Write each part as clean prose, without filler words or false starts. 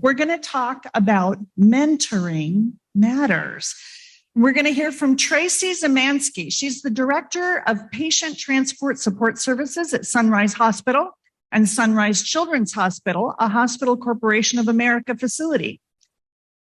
We're going to talk about mentoring matters. We're going to hear from Tracy Szymanski. She's the Director of Patient Transport Support Services at Sunrise Hospital and Sunrise Children's Hospital, a Hospital Corporation of America facility.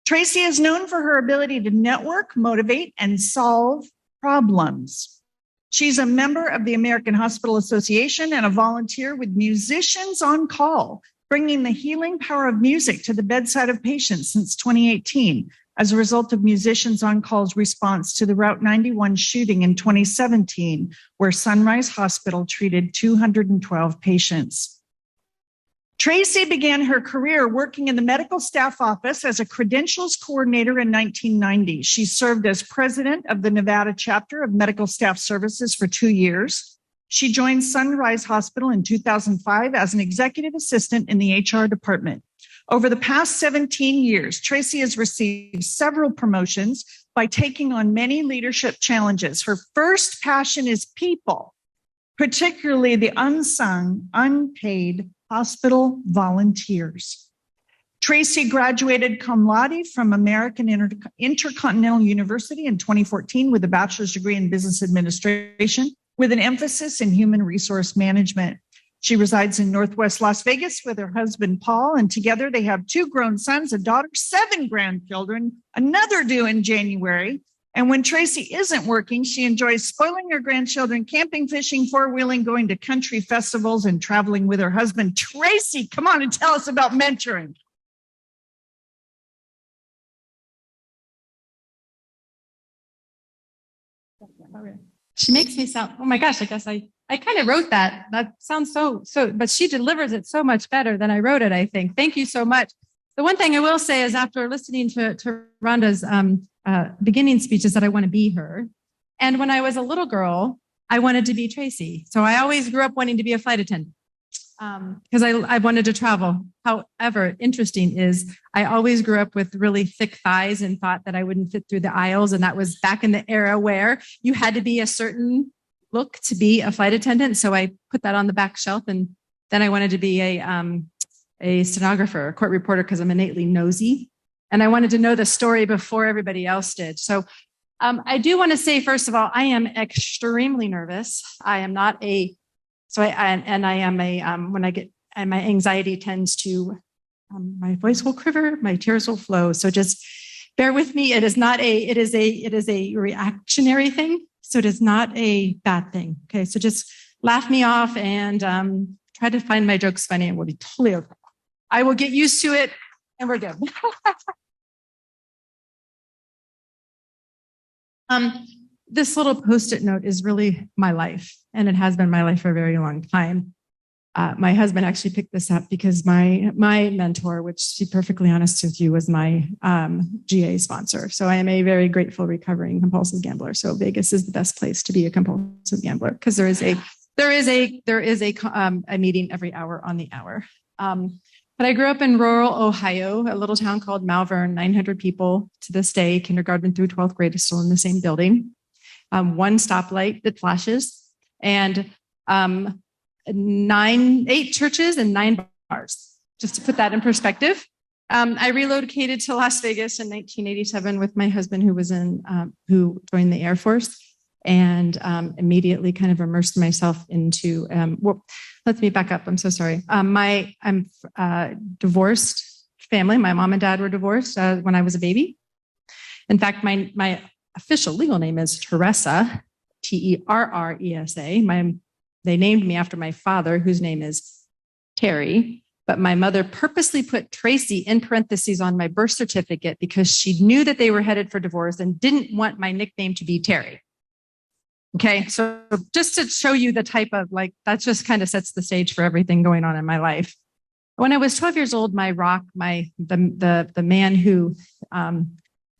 Tracy is known for her ability to network, motivate, and solve problems. She's a member of the American Hospital Association and a volunteer with Musicians on Call, bringing the healing power of music to the bedside of patients since 2018 as a result of Musicians on Call's response to the Route 91 shooting in 2017, where Sunrise Hospital treated 212 patients. Tracy began her career working in the medical staff office as a credentials coordinator in 1990. She served as president of the Nevada chapter of Medical Staff Services for 2 years. She joined Sunrise Hospital in 2005 as an executive assistant in the HR department. Over the past 17 years, Tracy has received several promotions by taking on many leadership challenges. Her first passion is people, particularly the unsung, unpaid hospital volunteers. Tracy graduated cum laude from American Intercontinental University in 2014 with a bachelor's degree in business administration with an emphasis in human resource management. She resides in Northwest Las Vegas with her husband, Paul, and together they have 2 grown sons, a daughter, 7 grandchildren, another due in January. And when Tracy isn't working, she enjoys spoiling her grandchildren, camping, fishing, four-wheeling, going to country festivals, and traveling with her husband. Tracy, come on and tell us about mentoring. She makes me sound, oh my gosh, I guess I kind of wrote that. That sounds so, but she delivers it so much better than I wrote it, I think. Thank you so much. The one thing I will say is after listening to Rhonda's beginning speech is that I want to be her. And when I was a little girl, I wanted to be Tracy. So I always grew up wanting to be a flight attendant because I wanted to travel. However, interesting is I always grew up with really thick thighs and thought that I wouldn't fit through the aisles. And that was back in the era where you had to be a certain look to be a flight attendant. So I put that on the back shelf. And then I wanted to be a stenographer, a court reporter, because I'm innately nosy. And I wanted to know the story before everybody else did. So I do want to say, first of all, I am extremely nervous. I am not when I get, and my anxiety tends to, my voice will quiver, my tears will flow. So just bear with me. It is a reactionary thing. So it is not a bad thing. Okay. So just laugh me off and try to find my jokes funny and we'll be totally okay. I will get used to it and we're good. This little Post-it note is really my life, and it has been my life for a very long time. My husband actually picked this up because my mentor, which to be perfectly honest with you, was my GA sponsor. So I am a very grateful recovering compulsive gambler. So Vegas is the best place to be a compulsive gambler because there is a meeting every hour on the hour. But I grew up in rural Ohio, a little town called Malvern, 900 people to this day, kindergarten through 12th grade is still in the same building. 1 stoplight that flashes and 8 churches and 9 bars, just to put that in perspective. I relocated to Las Vegas in 1987 with my husband who joined the Air Force and immediately kind of immersed myself into, let me back up. I'm so sorry. I'm divorced family. My mom and dad were divorced when I was a baby. In fact, my official legal name is Teresa, Terresa. They named me after my father, whose name is Terry, but my mother purposely put Tracy in parentheses on my birth certificate because she knew that they were headed for divorce and didn't want my nickname to be Terry. Okay, so just to show you the type of that just kind of sets the stage for everything going on in my life. When I was 12 years old, my rock, the man who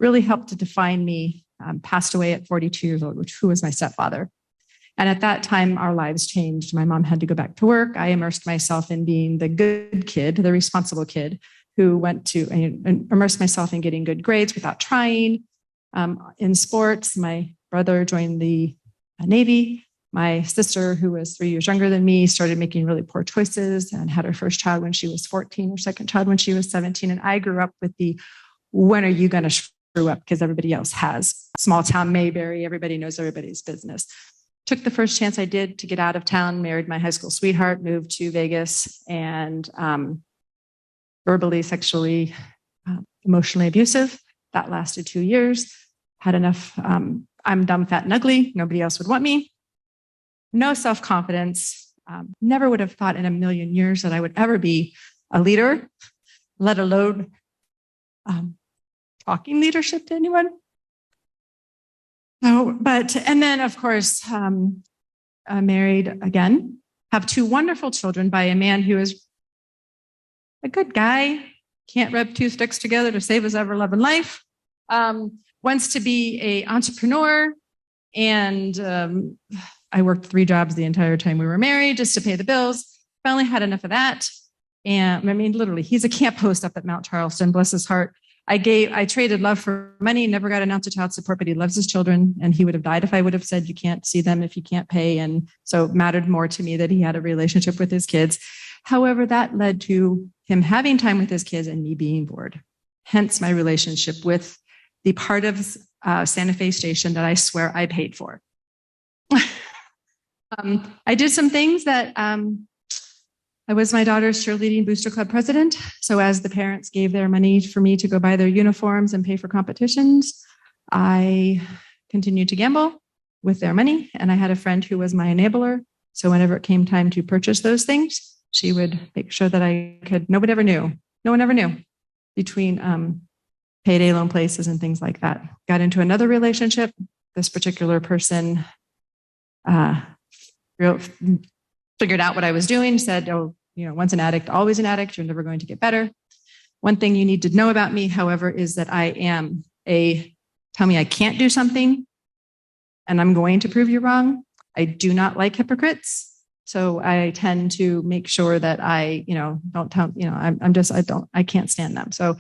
really helped to define me passed away at 42 years old, who was my stepfather. And at that time, our lives changed. My mom had to go back to work. I immersed myself in being the good kid, the responsible kid who immersed myself in getting good grades without trying. In sports, my brother joined the Navy. My sister, who was 3 years younger than me, started making really poor choices and had her first child when she was 14, her second child when she was 17. And I grew up with the, when are you going to screw up? Because everybody else has. Small town Mayberry, everybody knows everybody's business. Took the first chance I did to get out of town, married my high school sweetheart, moved to Vegas, and verbally, sexually, emotionally abusive. That lasted 2 years. Had enough. I'm dumb, fat, and ugly. Nobody else would want me. No self-confidence. Never would have thought in a million years that I would ever be a leader, let alone talking leadership to anyone. No, and then of course, married again, have 2 wonderful children by a man who is a good guy, can't rub 2 sticks together to save his ever-loving life, wants to be an entrepreneur, and I worked 3 jobs the entire time we were married just to pay the bills. Finally had enough of that. And I mean, literally, he's a camp host up at Mount Charleston, bless his heart. I traded love for money, never got an ounce of child support, but he loves his children, and he would have died if I would have said you can't see them if you can't pay. And so it mattered more to me that he had a relationship with his kids. However, that led to him having time with his kids and me being bored. Hence my relationship with the part of Santa Fe Station that I swear I paid for. I did some things that I was my daughter's cheerleading booster club president. So as the parents gave their money for me to go buy their uniforms and pay for competitions, I continued to gamble with their money. And I had a friend who was my enabler. So whenever it came time to purchase those things, she would make sure that I could, no one ever knew between payday loan places and things like that. Got into another relationship. This particular person figured out what I was doing, said, oh, once an addict, always an addict. You're never going to get better. One thing you need to know about me, however, is that I am tell me I can't do something and I'm going to prove you wrong. I do not like hypocrites. So I tend to make sure that I, don't tell, I can't stand them. So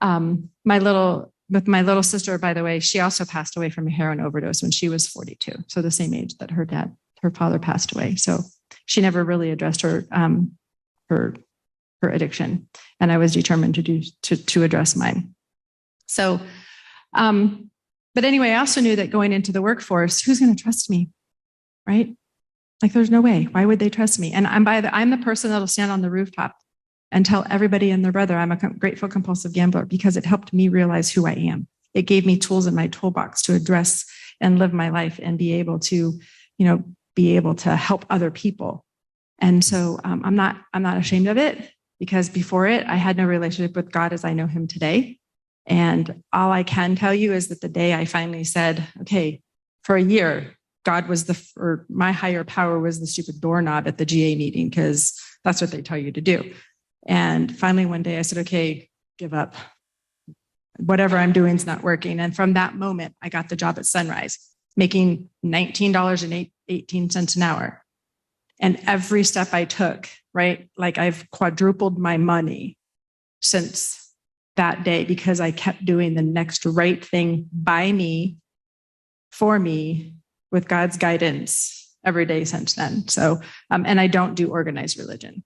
with my little sister, by the way, she also passed away from a heroin overdose when she was 42. So the same age that her father passed away. So she never really addressed her addiction, and I was determined to address mine. So, but anyway, I also knew that going into the workforce, who's going to trust me, right? Like, there's no way. Why would they trust me? And I'm the person that'll stand on the rooftop and tell everybody and their brother I'm a grateful compulsive gambler, because it helped me realize who I am. It gave me tools in my toolbox to address and live my life and be able to help other people. And so I'm not ashamed of it, because before it, I had no relationship with God as I know him today. And all I can tell you is that the day I finally said, okay, for a year, God was my higher power was the stupid doorknob at the GA meeting, because that's what they tell you to do. And finally, one day I said, okay, give up. Whatever I'm doing is not working. And from that moment, I got the job at Sunrise, making $19.18 an hour. And every step I took, right? Like, I've quadrupled my money since that day, because I kept doing the next right thing by me, for me, with God's guidance every day since then. So, and I don't do organized religion.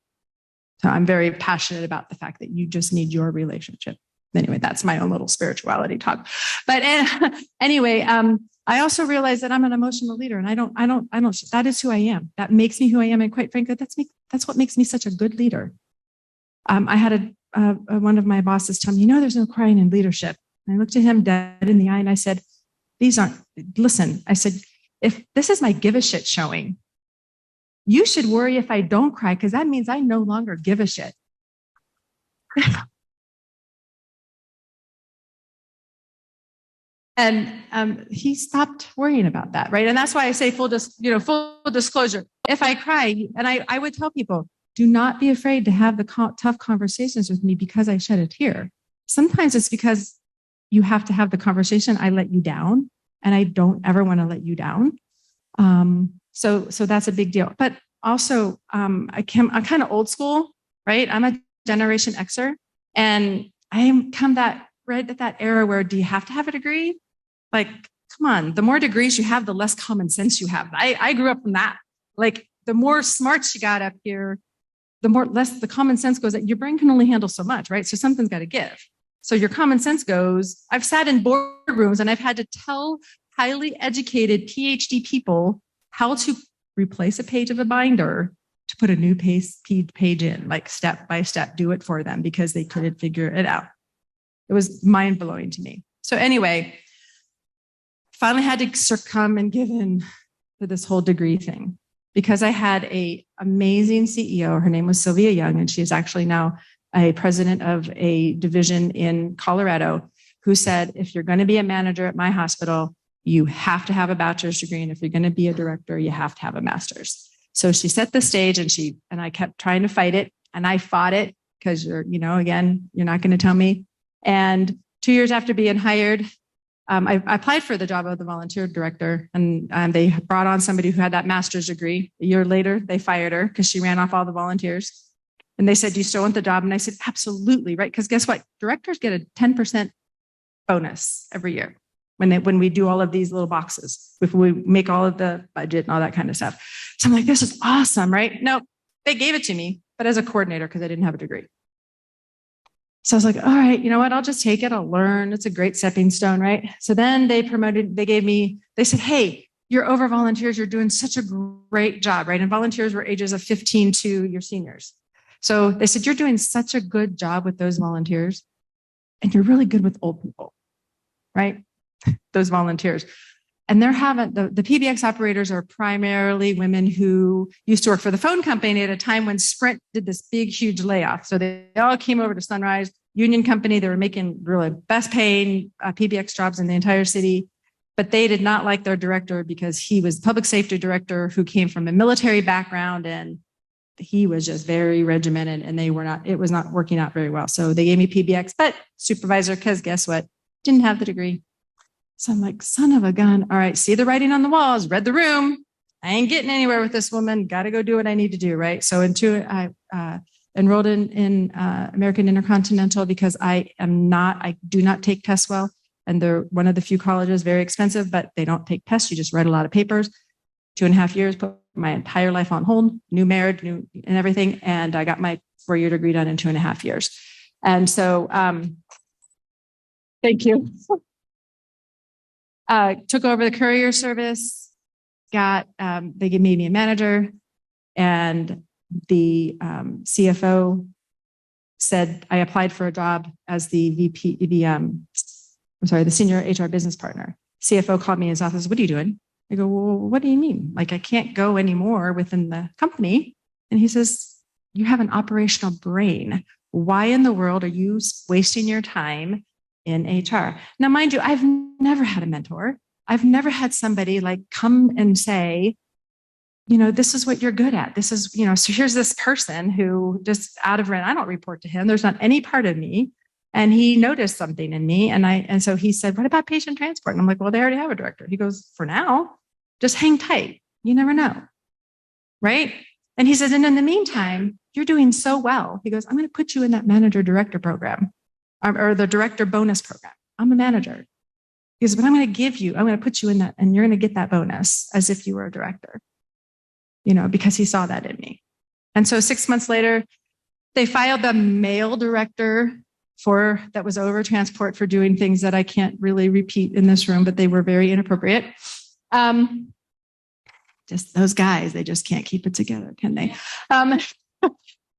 So I'm very passionate about the fact that you just need your relationship. Anyway, that's my own little spirituality talk. But anyway, I also realized that I'm an emotional leader, and I don't, that is who I am. That makes me who I am. And quite frankly, that's what makes me such a good leader. I had one of my bosses tell me, there's no crying in leadership. And I looked at him dead in the eye and I said, listen, I said, if this is my give a shit showing, you should worry if I don't cry, because that means I no longer give a shit. And he stopped worrying about that, right? And that's why I say full disclosure. If I cry, and I would tell people, do not be afraid to have the tough conversations with me because I shed a tear. Sometimes it's because you have to have the conversation. I let you down, and I don't ever want to let you down. So that's a big deal. But also, I'm kind of old school, right? I'm a Generation Xer, and I am right at that era where, do you have to have a degree? Like, come on, the more degrees you have, the less common sense you have. I grew up from that. Like the more smarts you got up here, less the common sense goes that your brain can only handle so much, right? So something's got to give. So your common sense goes, I've sat in boardrooms and I've had to tell highly educated PhD people how to replace a page of a binder to put a new page in, like step by step, do it for them because they couldn't figure it out. It was mind blowing to me. So anyway, finally had to succumb and give in to this whole degree thing because I had an amazing CEO. Her name was Sylvia Young, and she is actually now a president of a division in Colorado who said, if you're going to be a manager at my hospital, you have to have a bachelor's degree. And if you're going to be a director, you have to have a master's. So she set the stage and I kept trying to fight it. And I fought it because again, you're not going to tell me. And 2 years after being hired, I applied for the job of the volunteer director, and they brought on somebody who had that master's degree. A year later, they fired her because she ran off all the volunteers. And they said, do you still want the job? And I said, absolutely, right? Because guess what? Directors get a 10% bonus every year when we do all of these little boxes, if we make all of the budget and all that kind of stuff. So I'm like, this is awesome, right? No, they gave it to me, but as a coordinator because I didn't have a degree. So I was like, all right, you know what? I'll just take it. I'll learn. It's a great stepping stone, right? So then they said, hey, you're over volunteers. You're doing such a great job, right? And volunteers were ages of 15 to your seniors. So they said, you're doing such a good job with those volunteers and you're really good with old people, right? Those volunteers. And they're having the PBX operators are primarily women who used to work for the phone company at a time when Sprint did this big, huge layoff. So they all came over to Sunrise Union Company. They were making really best paying PBX jobs in the entire city, but they did not like their director because he was public safety director who came from a military background and he was just very regimented and it was not working out very well. So they gave me PBX, but supervisor, because guess what? Didn't have the degree. So I'm like, son of a gun. All right, see the writing on the walls, read the room. I ain't getting anywhere with this woman. Got to go do what I need to do, right? So I enrolled in American Intercontinental because I do not take tests well. And they're one of the few colleges, very expensive, but they don't take tests. You just write a lot of papers. 2.5 years, put my entire life on hold, new married, and everything. And I got my 4-year degree done in 2.5 years. And so, thank you. Took over the courier service, they made me a manager, and the CFO said I applied for a job as the senior HR business partner. CFO called me in his office. What are you doing? I go, well, what do you mean? Like, I can't go anymore within the company. And he says, you have an operational brain. Why in the world are you wasting your time in HR? Now, mind you, I've never had a mentor. I've never had somebody like come and say, this is what you're good at. This is, so here's this person who just out of random, I don't report to him. There's not any part of me. And he noticed something in me. And so he said, what about patient transport? And I'm like, well, they already have a director. He goes, for now, just hang tight. You never know. Right. And he says, and in the meantime, you're doing so well. He goes, I'm going to put you in that manager director program or the director bonus program. I'm a manager. He goes, but I'm going to put you in that and you're going to get that bonus as if you were a director, because he saw that in me. And so 6 months later, they filed the male director that was over transport for doing things that I can't really repeat in this room, but they were very inappropriate. Just those guys, they just can't keep it together, can they?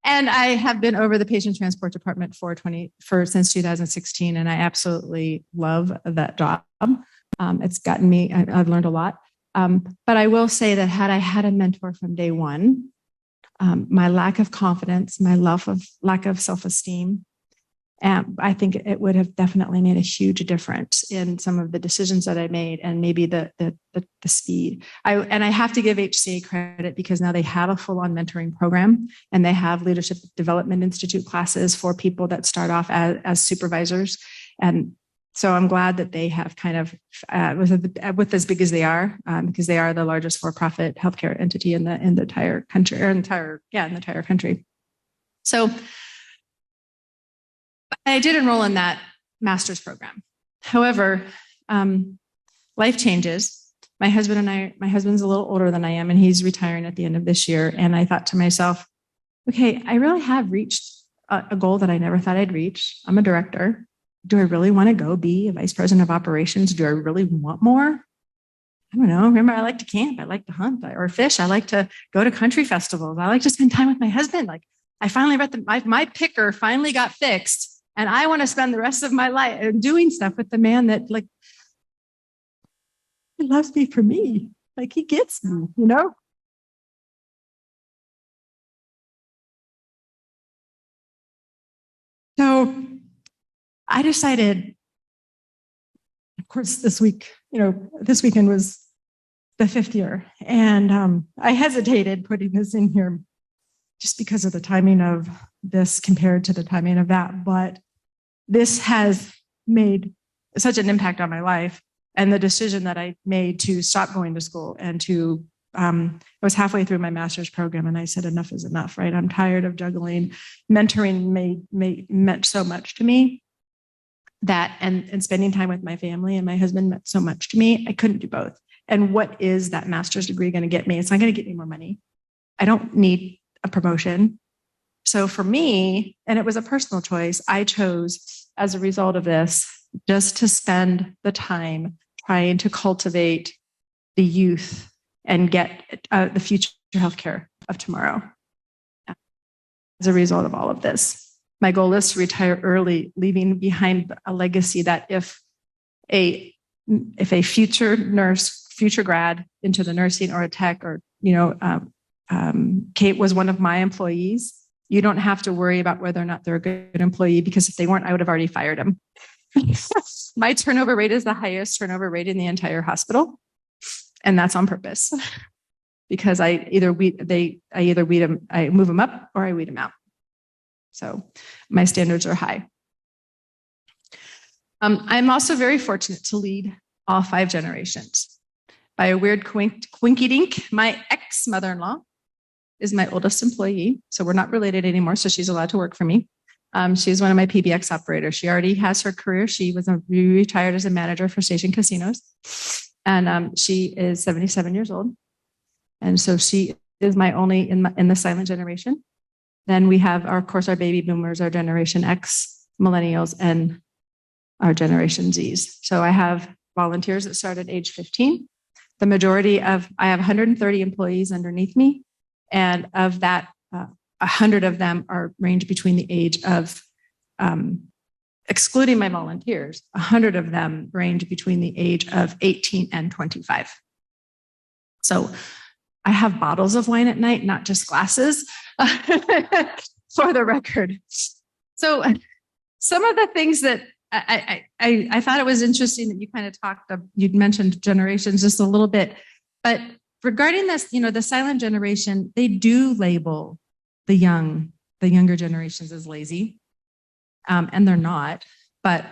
And I have been over the patient transport department since 2016, and I absolutely love that job. It's gotten me, I've learned a lot. But I will say that had I had a mentor from day one, my lack of confidence, my lack of self-esteem, I think it would have definitely made a huge difference in some of the decisions that I made, and maybe the speed. I have to give HCA credit because now they have a full-on mentoring program, and they have Leadership Development Institute classes for people that start off as supervisors. And so I'm glad that they have kind of, with as big as they are, because they are the largest for-profit healthcare entity in the entire country, or in the entire country. So I did enroll in that master's program. However, life changes. My husband's a little older than I am, and he's retiring at the end of this year. And I thought to myself, okay, I really have reached a goal that I never thought I'd reach. I'm a director. Do I really want to go be a vice president of operations? Do I really want more? I don't know. Remember, I like to camp. I like to hunt or fish. I like to go to country festivals. I like to spend time with my husband. Like, I finally read my picker finally got fixed, and I want to spend the rest of my life doing stuff with the man that, like, he loves me for me. Like, he gets me, you know? So I decided, of course, this weekend was the 5th year. And I hesitated putting this in here just because of the timing of this compared to the timing of that. But this has made such an impact on my life, and the decision that I made to stop going to school and to, I was halfway through my master's program, and I said, enough is enough, right? I'm tired of juggling. Mentoring meant so much to me, that and spending time with my family and my husband meant so much to me. I couldn't do both. And what is that master's degree going to get me? It's not going to get me more money. I don't need a promotion. So for me, and it was a personal choice, I chose, as a result of this, just to spend the time trying to cultivate the youth and get the future healthcare of tomorrow. As a result of all of this, my goal is to retire early, leaving behind a legacy that if a future nurse, future grad into the nursing or a tech, or Kate was one of my employees, you don't have to worry about whether or not they're a good employee, because if they weren't, I would have already fired them. My turnover rate is the highest turnover rate in the entire hospital. And that's on purpose, because I move them up or I weed them out. So my standards are high. I'm also very fortunate to lead all 5 generations. By a weird quinky dink, my ex-mother-in-law is my oldest employee. So we're not related anymore. So she's allowed to work for me. She's one of my PBX operators. She already has her career. She was retired as a manager for Station Casinos. And she is 77 years old. And so she is my only in the silent generation. Then we have, of course, our baby boomers, our Generation X, millennials, and our Generation Zs. So I have volunteers that start at age 15. The majority I have 130 employees underneath me. And of that, 100 of them range between the age of, excluding my volunteers, 100 of them range between the age of 18 and 25. So I have bottles of wine at night, not just glasses, for the record. So some of the things that I thought it was interesting that you kind of you'd mentioned generations just a little bit, but regarding this, the silent generation, they do label the younger generations as lazy, and they're not. But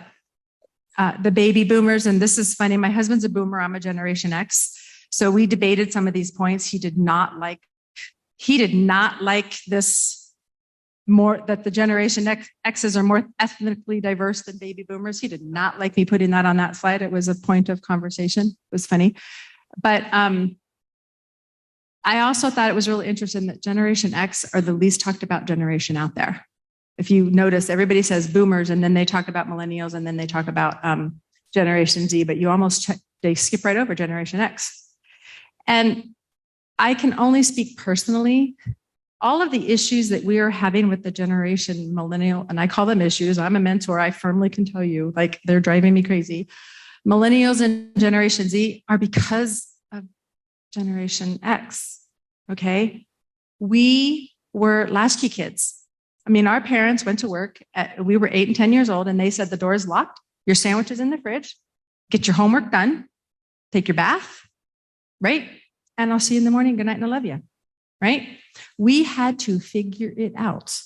the baby boomers, and this is funny, my husband's a boomer, I'm a Generation X. So we debated some of these points. He did not like this more, that the Generation X's are more ethnically diverse than baby boomers. He did not like me putting that on that slide. It was a point of conversation. It was funny. But I also thought it was really interesting that Generation X are the least talked about generation out there. If you notice, everybody says boomers, and then they talk about millennials, and then they talk about Generation Z, but they skip right over Generation X. And I can only speak personally. All of the issues that we are having with the generation millennial, and I call them issues, I'm a mentor, I firmly can tell you, like, they're driving me crazy. Millennials and Generation Z are because of Generation X, okay? We were latchkey kids. I mean, our parents went to work, we were 8 and 10 years old, and they said the door is locked, your sandwich is in the fridge, get your homework done, take your bath, right? And I'll see you in the morning, good night, and I love you, right? We had to figure it out.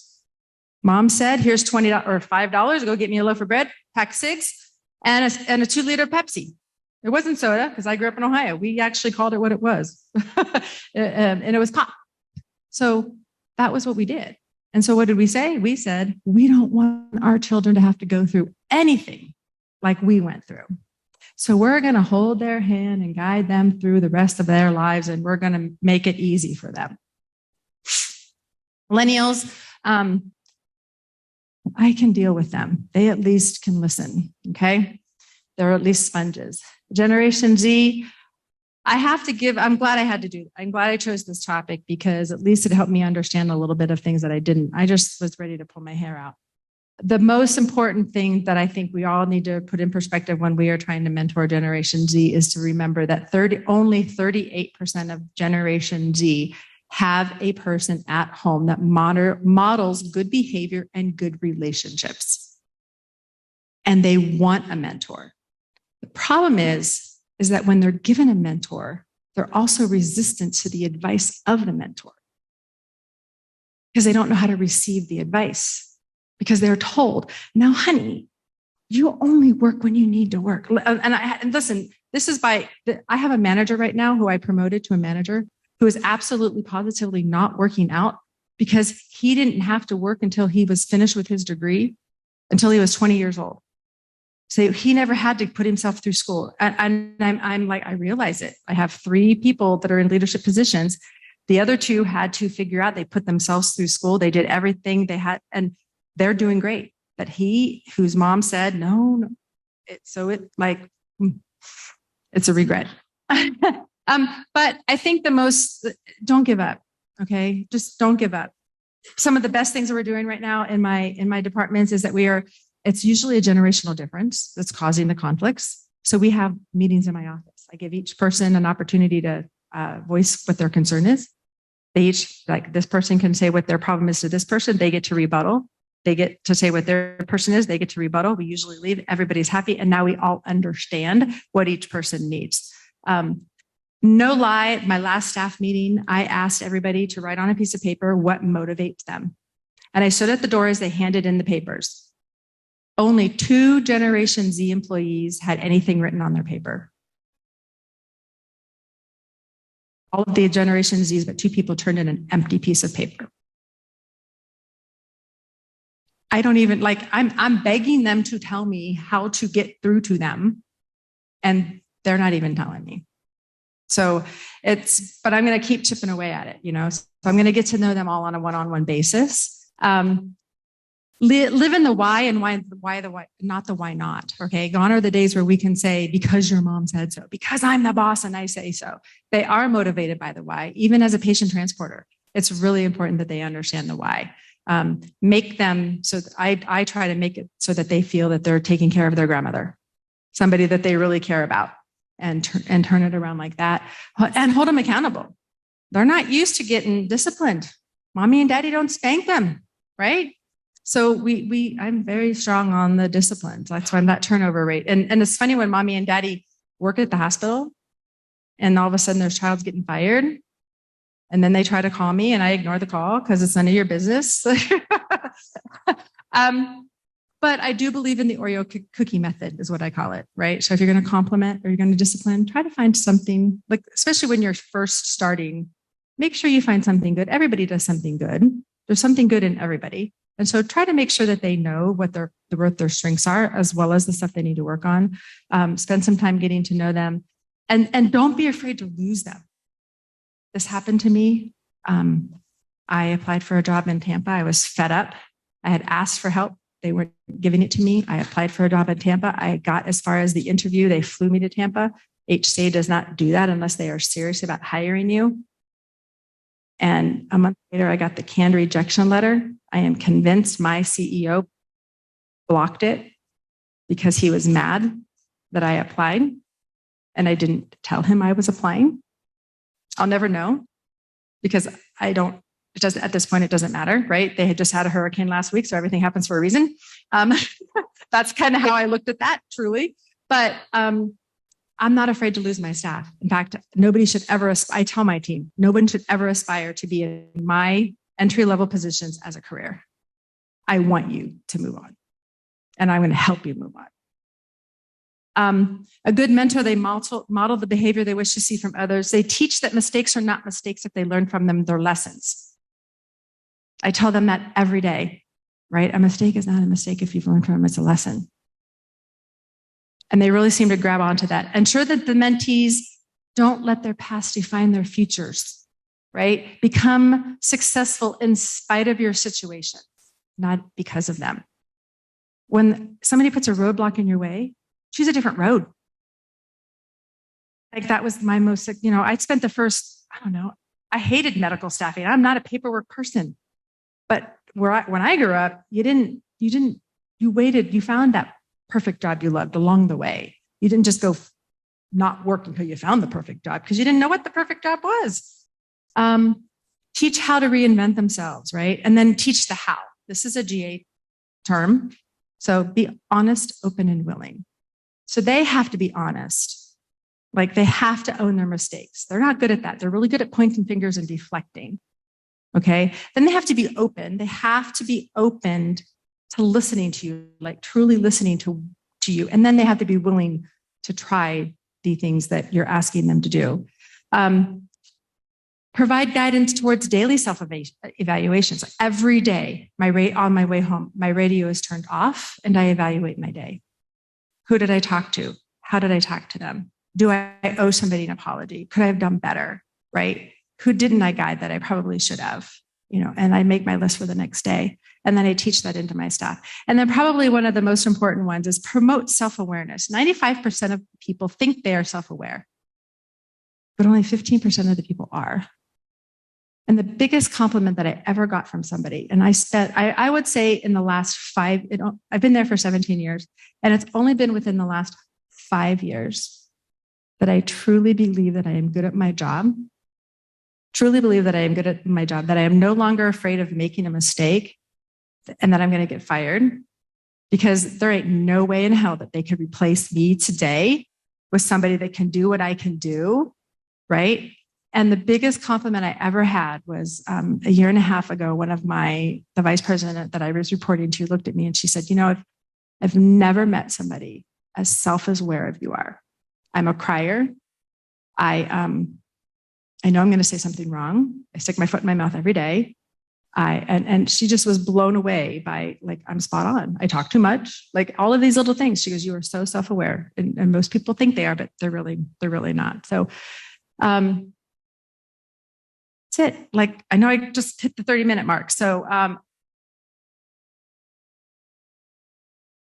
Mom said, here's $20 or $5, go get me a loaf of bread, pack of cigs, and a 2-liter Pepsi. It wasn't soda, because I grew up in Ohio. We actually called it what it was. And it was pop. So that was what we did. And so what did we say? We said, we don't want our children to have to go through anything like we went through. So we're going to hold their hand and guide them through the rest of their lives, and we're going to make it easy for them. Millennials, I can deal with them. They at least can listen, okay? They're at least sponges. Generation Z, I'm glad I'm glad I chose this topic because at least it helped me understand a little bit of things that I didn't. I just was ready to pull my hair out. The most important thing that I think we all need to put in perspective when we are trying to mentor Generation Z is to remember that only 38% of Generation Z have a person at home that models good behavior and good relationships. And they want a mentor. The problem is that when they're given a mentor, they're also resistant to the advice of the mentor because they don't know how to receive the advice. Because they're told, now, honey, you only work when you need to work. And listen, I have a manager right now who I promoted to a manager who is absolutely positively not working out because he didn't have to work until he was finished with his degree, until he was 20 years old. So he never had to put himself through school. And I'm like, I realize it. I have 3 people that are in leadership positions. The other 2 had to figure out, they put themselves through school. They did everything they had. And they're doing great. But whose mom said, no. It's a regret. But I think don't give up. Okay. Just don't give up. Some of the best things that we're doing right now in my departments is that it's usually a generational difference that's causing the conflicts. So we have meetings in my office. I give each person an opportunity to voice what their concern is. They each, this person can say what their problem is to this person. They get to rebuttal. They get to say what their person is. They get to rebuttal. We usually leave. Everybody's happy. And now we all understand what each person needs. No lie, my last staff meeting, I asked everybody to write on a piece of paper what motivates them. And I stood at the door as they handed in the papers. Only 2 Generation Z employees had anything written on their paper. All of the Generation Zs, but 2 people turned in an empty piece of paper. I don't even I'm begging them to tell me how to get through to them. And they're not even telling me. So but I'm going to keep chipping away at it, So I'm going to get to know them all on a one-on-one basis. Live in the why and why the why, not the why not. Okay. Gone are the days where we can say, because your mom said so, because I'm the boss and I say so. They are motivated by the why, even as a patient transporter. It's really important that they understand the why. Make them so I try to make it so that they feel that they're taking care of their grandmother, somebody that they really care about, and turn it around like that and hold them accountable. They're not used to getting disciplined. Mommy and daddy don't spank them, right? So I'm very strong on the disciplines. That's why I'm that turnover rate. And it's funny when mommy and daddy work at the hospital and all of a sudden their child's getting fired. And then they try to call me and I ignore the call because it's none of your business. But I do believe in the Oreo cookie method is what I call it, right? So if you're going to compliment or you're going to discipline, try to find something, especially when you're first starting, make sure you find something good. Everybody does something good. There's something good in everybody. And so try to make sure that they know what their strengths are, as well as the stuff they need to work on. Spend some time getting to know them and don't be afraid to lose them. This happened to me. I applied for a job in Tampa. I was fed up. I had asked for help. They weren't giving it to me. I applied for a job in Tampa. I got as far as the interview. They flew me to Tampa. HCA does not do that unless they are serious about hiring you. And a month later, I got the canned rejection letter. I am convinced my CEO blocked it because he was mad that I applied and I didn't tell him I was applying. I'll never know because at this point, it doesn't matter, right? They had just had a hurricane last week, so everything happens for a reason. That's kind of how I looked at that, truly. But I'm not afraid to lose my staff. In fact, nobody should ever, I tell my team, no one should ever aspire to be in my entry-level positions as a career. I want you to move on, and I'm going to help you move on. A good mentor, they model the behavior they wish to see from others. They teach that mistakes are not mistakes if they learn from them, they're lessons. I tell them that every day, right? A mistake is not a mistake if you've learned from them, it's a lesson. And they really seem to grab onto that. Ensure that the mentees don't let their past define their futures, right? Become successful in spite of your situation, not because of them. When somebody puts a roadblock in your way, choose a different road. Like that was my most, I spent the first, I hated medical staffing. I'm not a paperwork person. But when I grew up, you waited, you found that perfect job you loved along the way. You didn't just go not work until you found the perfect job because you didn't know what the perfect job was. Teach how to reinvent themselves, right? And then teach the how. This is a GA term. So be honest, open, and willing. So they have to be honest. Like they have to own their mistakes. They're not good at that. They're really good at pointing fingers and deflecting. Okay. Then they have to be open. They have to be open to listening to you, like truly listening to you. And then they have to be willing to try the things that you're asking them to do. Provide guidance towards daily self-evaluations. Every day, on my way home, my radio is turned off and I evaluate my day. Who did I talk to? How did I talk to them? Do I owe somebody an apology? Could I have done better? Right? Who didn't I guide that I probably should have? And I make my list for the next day. And then I teach that into my staff. And then probably one of the most important ones is promote self-awareness. 95% of people think they are self-aware, but only 15% of the people are. And the biggest compliment that I ever got from somebody, and I would say in the last I've been there for 17 years, and it's only been within the last 5 years that I truly believe that I am good at my job, that I am no longer afraid of making a mistake and that I'm going to get fired, because there ain't no way in hell that they could replace me today with somebody that can do what I can do, right? And the biggest compliment I ever had was a year and a half ago, the vice president that I was reporting to looked at me and she said, I've never met somebody as self-aware as you are. I'm a crier. I know I'm going to say something wrong. I stick my foot in my mouth every day. And she just was blown away by, like, I'm spot on. I talk too much, like all of these little things. She goes, you are so self-aware. And most people think they are, but they're really not. So that's it. Like, I know I just hit the 30-minute mark. So